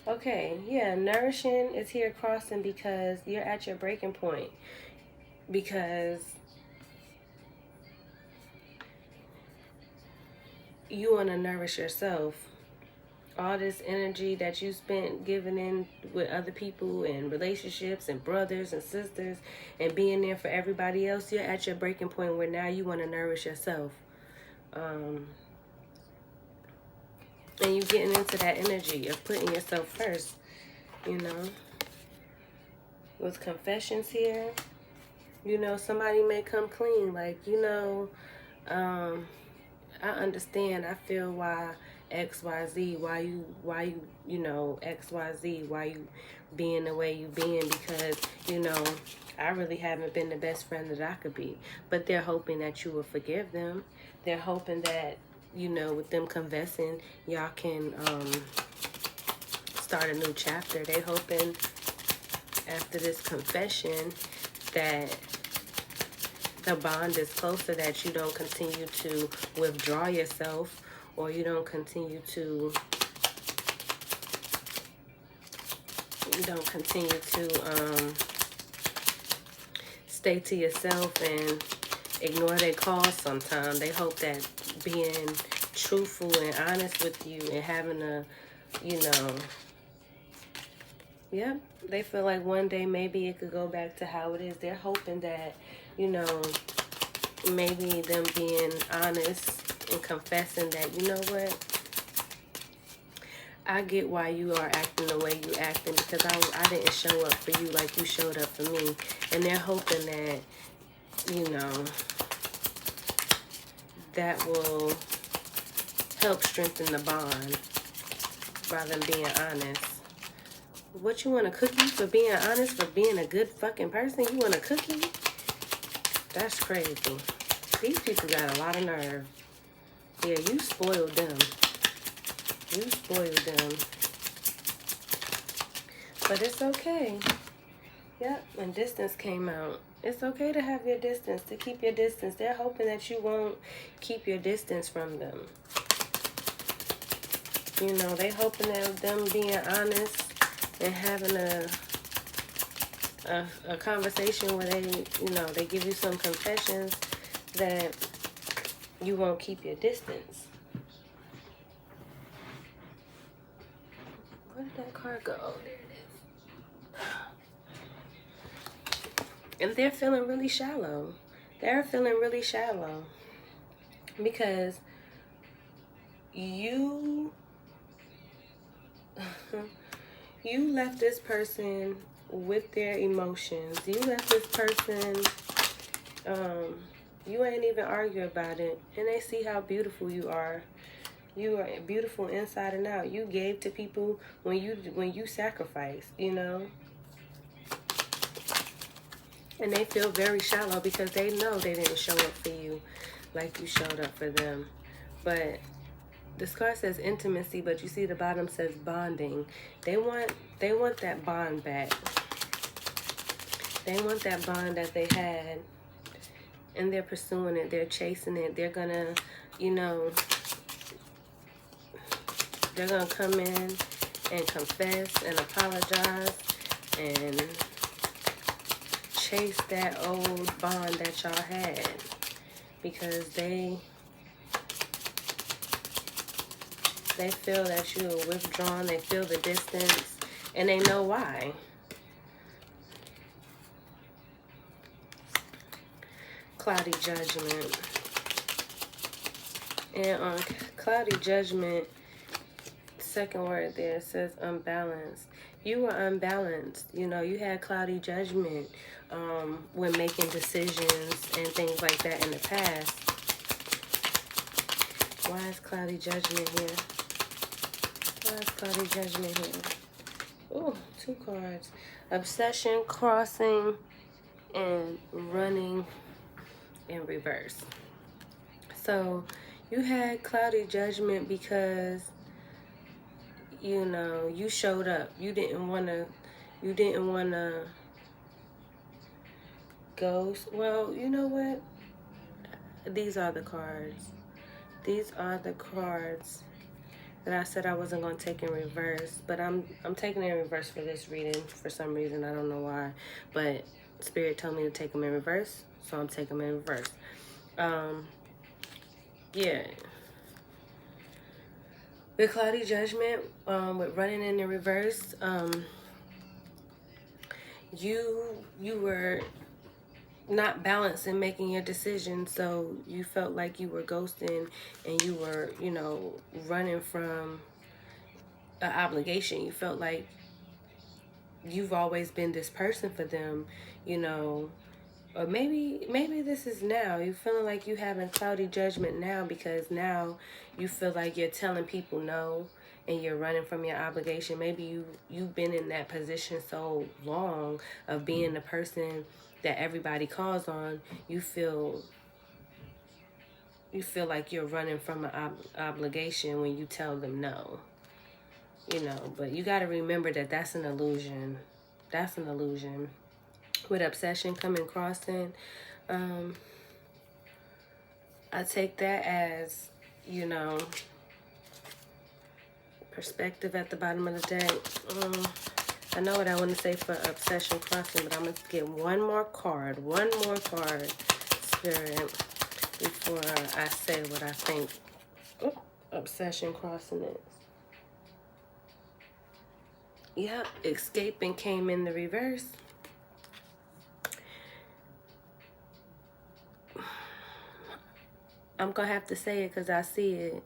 Okay, yeah, nourishing is here crossing because you're at your breaking point. Because you want to nourish yourself. All this energy that you spent giving in with other people and relationships and brothers and sisters and being there for everybody else, you're at your breaking point where now you want to nourish yourself. And you getting into that energy of putting yourself first, you know. With confessions here, you know, somebody may come clean. Like, you know, I understand. I feel why XYZ, why you, you know, XYZ, why you being the way you being, because, you know, I really haven't been the best friend that I could be. But they're hoping that you will forgive them. They're hoping that, you know, with them confessing, y'all can start a new chapter. They hoping after this confession that the bond is closer, that you don't continue to withdraw yourself, or you don't continue to stay to yourself and ignore their calls sometimes. They hope that being truthful and honest with you and having a, you know, yep, they feel like one day maybe it could go back to how it is. They're hoping that, you know, maybe them being honest and confessing that, you know what, I get why you are acting the way you acting, because I didn't show up for you like you showed up for me. And they're hoping that, you know, that will help strengthen the bond rather than being honest. What, you want a cookie for being honest, for being a good fucking person? You want a cookie? That's crazy. These people got a lot of nerve. Yeah, you spoiled them. You spoiled them. But it's okay. Yep, and distance came out. It's okay to have your distance, to keep your distance. They're hoping that you won't keep your distance from them. You know, they hoping that them being honest and having a conversation where they, you know, they give you some confessions, that you won't keep your distance. Where did that card go? Oh, there it is. And they're feeling really shallow. They're feeling really shallow because you left this person with their emotions. You left this person, you ain't even argue about it, and they see how beautiful you are. You are beautiful inside and out. You gave to people when you sacrificed, you know. And they feel very shallow because they know they didn't show up for you. like you showed up for them. But this card says intimacy, but you see the bottom says bonding. They want that bond back. They want that bond that they had, and they're pursuing it. They're chasing it. They're gonna, you know, they're gonna come in and confess and apologize and chase that old bond that y'all had, because they feel that you are withdrawn. They feel the distance, and they know why. Cloudy judgment. And on cloudy judgment, second word there says unbalanced. You were unbalanced. You know, you had cloudy judgment when making decisions and things like that in the past. Why is cloudy judgment here? Why is cloudy judgment here? Oh, 2 cards. Obsession, crossing, and running in reverse. So you had cloudy judgment because, you know, you showed up. You didn't want to go. Well, you know what? These are the cards. These are the cards that I said I wasn't going to take in reverse, but I'm taking it in reverse for this reading for some reason. I don't know why, but Spirit told me to take them in reverse, so I'm taking them in reverse. Yeah. With cloudy judgment, with running in the reverse, you were not balanced in making your decisions, so you felt like you were ghosting and you were, you know, running from an obligation. You felt like you've always been this person for them, you know. Or maybe this is now. You're feeling like you having cloudy judgment now because now you feel like you're telling people no and you're running from your obligation. Maybe you've been in that position so long of being the person that everybody calls on. You feel like you're running from an obligation when you tell them no. You know, but you got to remember that that's an illusion. That's an illusion. With obsession coming crossing, I take that as, you know, perspective at the bottom of the deck. I know what I want to say for obsession crossing, but I'm going to get one more card, Spirit, before I say what I think obsession crossing is. Yeah, escaping came in the reverse. I'm going to have to say it because I see it.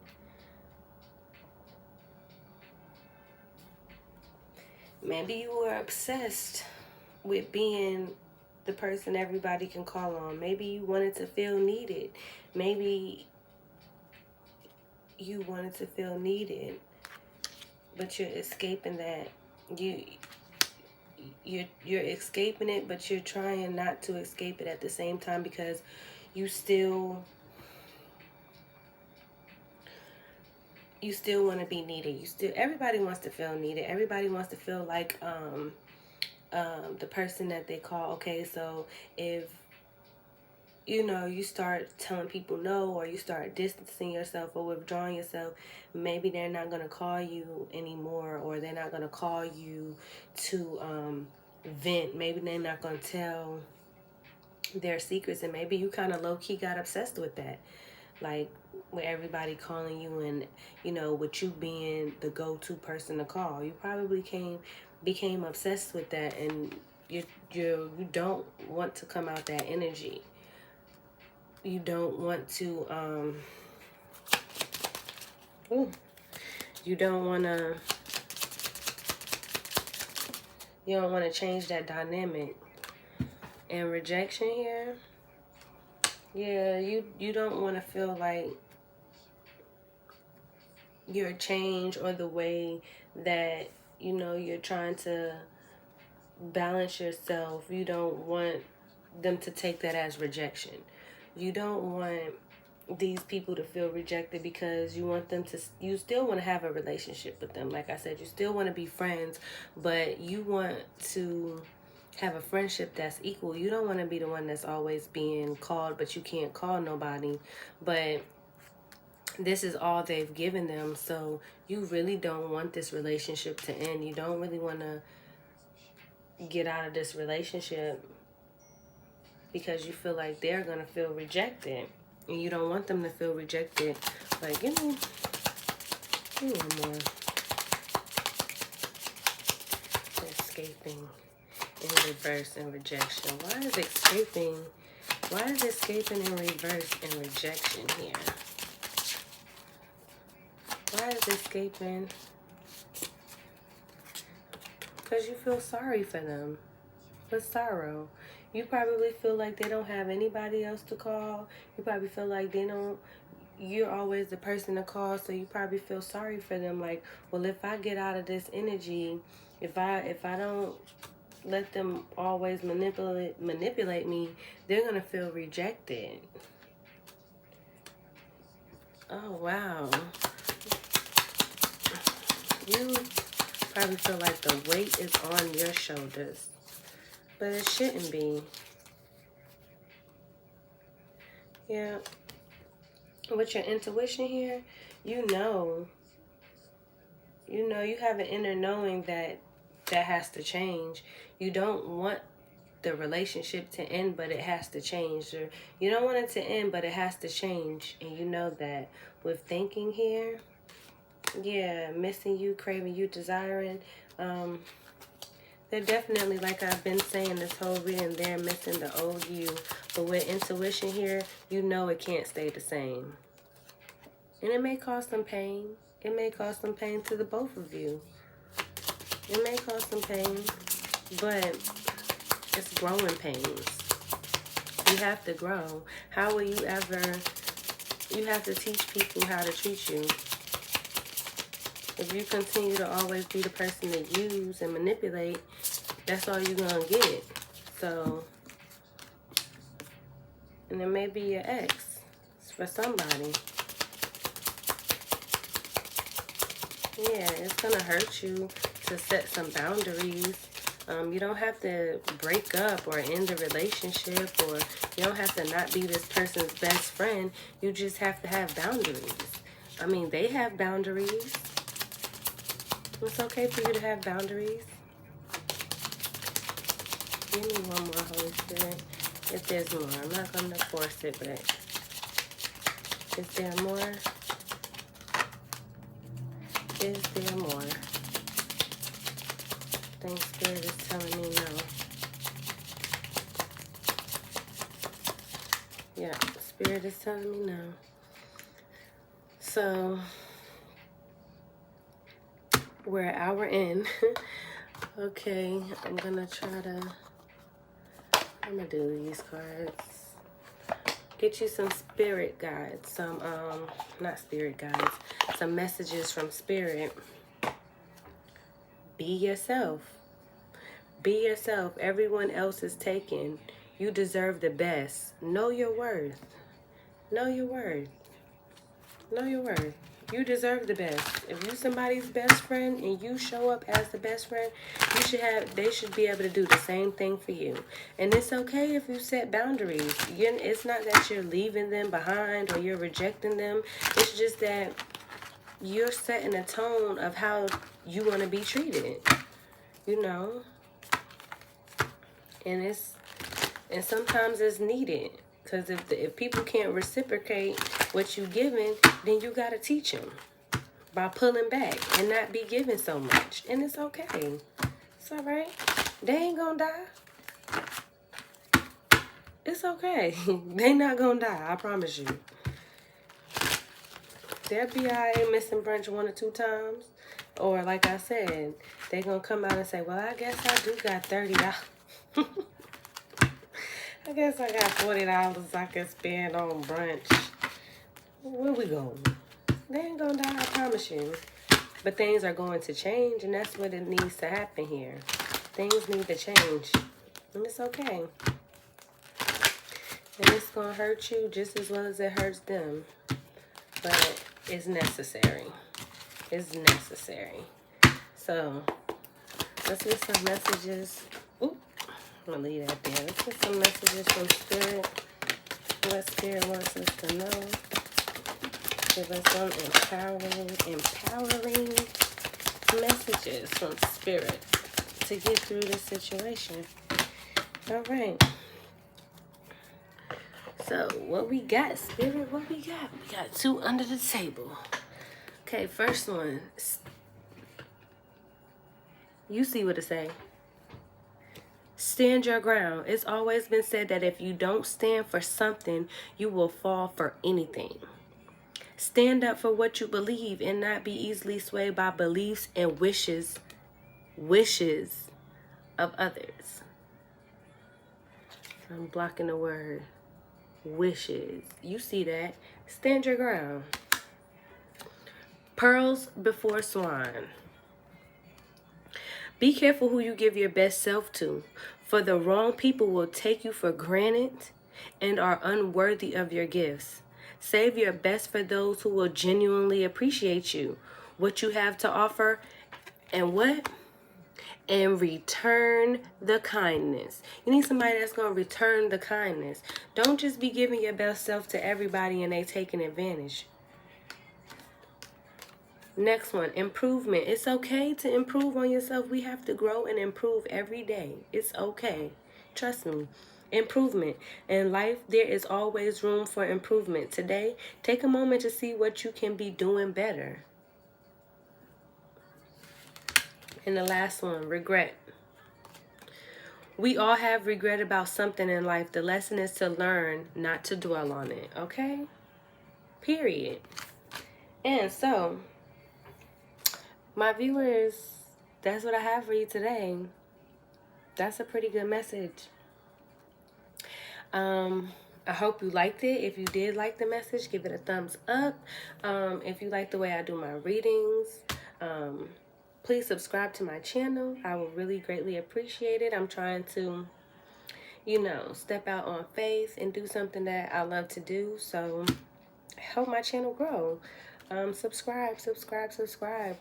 Maybe you were obsessed with being the person everybody can call on. Maybe you wanted to feel needed. Maybe you wanted to feel needed, but you're escaping that. You're escaping it, but you're trying not to escape it at the same time because you still want to be needed. Everybody wants to feel needed. Everybody wants to feel like the person that they call. Okay, so if you know you start telling people no, or you start distancing yourself or withdrawing yourself, maybe they're not going to call you anymore, or they're not going to call you to vent. Maybe they're not going to tell their secrets, and maybe you kind of low-key got obsessed with that, like with everybody calling you, and you know, with you being the go-to person to call. You probably became obsessed with that, and you don't want to come out that energy. You don't want to you don't want to change that dynamic. And rejection here, yeah, you don't want to feel like your change, or the way that, you know, you're trying to balance yourself. You don't want them to take that as rejection. You don't want these people to feel rejected because you want them to, you still want to have a relationship with them. Like I said, you still want to be friends, but you want to have a friendship that's equal. You don't want to be the one that's always being called, but you can't call nobody. But this is all they've given them. So you really don't want this relationship to end. You don't really want to get out of this relationship because you feel like they're going to feel rejected. And you don't want them to feel rejected. Like, give me one more. Escaping in reverse and rejection. Why is escaping in reverse and rejection here? Why is escaping? Because you feel sorry for them. With sorrow. You probably feel like they don't have anybody else to call. You probably feel like you're always the person to call, so you probably feel sorry for them. Like, well, if I get out of this energy, if I don't let them always manipulate me, they're gonna feel rejected. Oh wow. You probably feel like the weight is on your shoulders, but it shouldn't be. Yeah. With your intuition here, you have an inner knowing that has to change. You don't want the relationship to end, but it has to change. Or you don't want it to end, but it has to change. And you know that with thinking here, yeah, missing you, craving you, desiring, they're definitely, like I've been saying this whole reading, they're missing the old you. But with intuition here, you know it can't stay the same. And it may cause some pain. It may cause some pain to the both of you. It may cause some pain, but it's growing pains. You have to grow. How will you ever... You have to teach people how to treat you. If you continue to always be the person to use and manipulate, that's all you're going to get. So, and it may be your ex. It's for somebody. Yeah, it's going to hurt you to set some boundaries. You don't have to break up or end the relationship, or you don't have to not be this person's best friend. You just have to have boundaries. I mean, they have boundaries. It's okay for you to have boundaries. Give me one more, Holy Spirit. If there's more. I'm not going to force it, but is there more? Is there more? I think Spirit is telling me no. Yeah, Spirit is telling me no. So, we're an hour in. Okay, I'm going to do these cards. Get you some spirit guides. Some, not spirit guides. Some messages from Spirit. Be yourself. Be yourself. Everyone else is taken. You deserve the best. Know your worth. Know your worth. Know your worth. You deserve the best. If you're somebody's best friend and you show up as the best friend, they should be able to do the same thing for you. And it's okay if you set boundaries. It's not that you're leaving them behind or you're rejecting them. It's just that you're setting a tone of how you want to be treated. You know? And sometimes it's needed. Because if people can't reciprocate what you're giving, then you got to teach them by pulling back and not be giving so much. And it's okay. It's all right. They ain't going to die. It's okay. They not going to die. I promise you. They'll be all right missing brunch 1 or 2 times. Or like I said, they going to come out and say, well, I guess I do got $30. I guess I got $40 I can spend on brunch. Where we going? They ain't gonna die, I promise you. But things are going to change, and that's what it needs to happen here. Things need to change. And it's okay. And it's going to hurt you just as well as it hurts them. But it's necessary. It's necessary. So, let's get some messages. Oop, I'm going to leave that there. Let's get some messages from Spirit. What Spirit wants us to know. Give us some empowering messages from Spirit to get through this situation. All right. So, what we got, Spirit? What we got? We got 2 under the table. Okay, first one. You see what it say. Stand your ground. It's always been said that if you don't stand for something, you will fall for anything. Stand up for what you believe and not be easily swayed by beliefs and wishes of others. I'm blocking the word wishes. You see that. Stand your ground. Pearls before swine. Be careful who you give your best self to, for the wrong people will take you for granted and are unworthy of your gifts. Save your best for those who will genuinely appreciate you, what you have to offer, and what? And return the kindness. You need somebody that's going to return the kindness. Don't just be giving your best self to everybody and they taking advantage. Next one, improvement. It's okay to improve on yourself. We have to grow and improve every day. It's okay. Trust me. Improvement. In life, there is always room for improvement. Today, take a moment to see what you can be doing better. And the last one, regret. We all have regret about something in life. The lesson is to learn not to dwell on it. Okay? Period. And so, my viewers, that's what I have for you today. That's a pretty good message. I hope you liked it. If you did like the message, give it a thumbs up. If you like the way I do my readings, please subscribe to my channel. I will really greatly appreciate it. I'm trying to, step out on faith and do something that I love to do. So help my channel grow. Subscribe.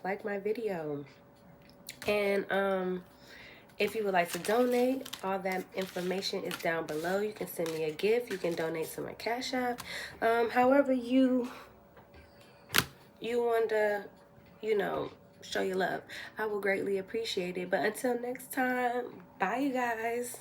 Like my video. And if you would like to donate, all that information is down below. You can send me a gift. You can donate to my Cash App. However you want to, show your love. I will greatly appreciate it. But until next time, bye you guys.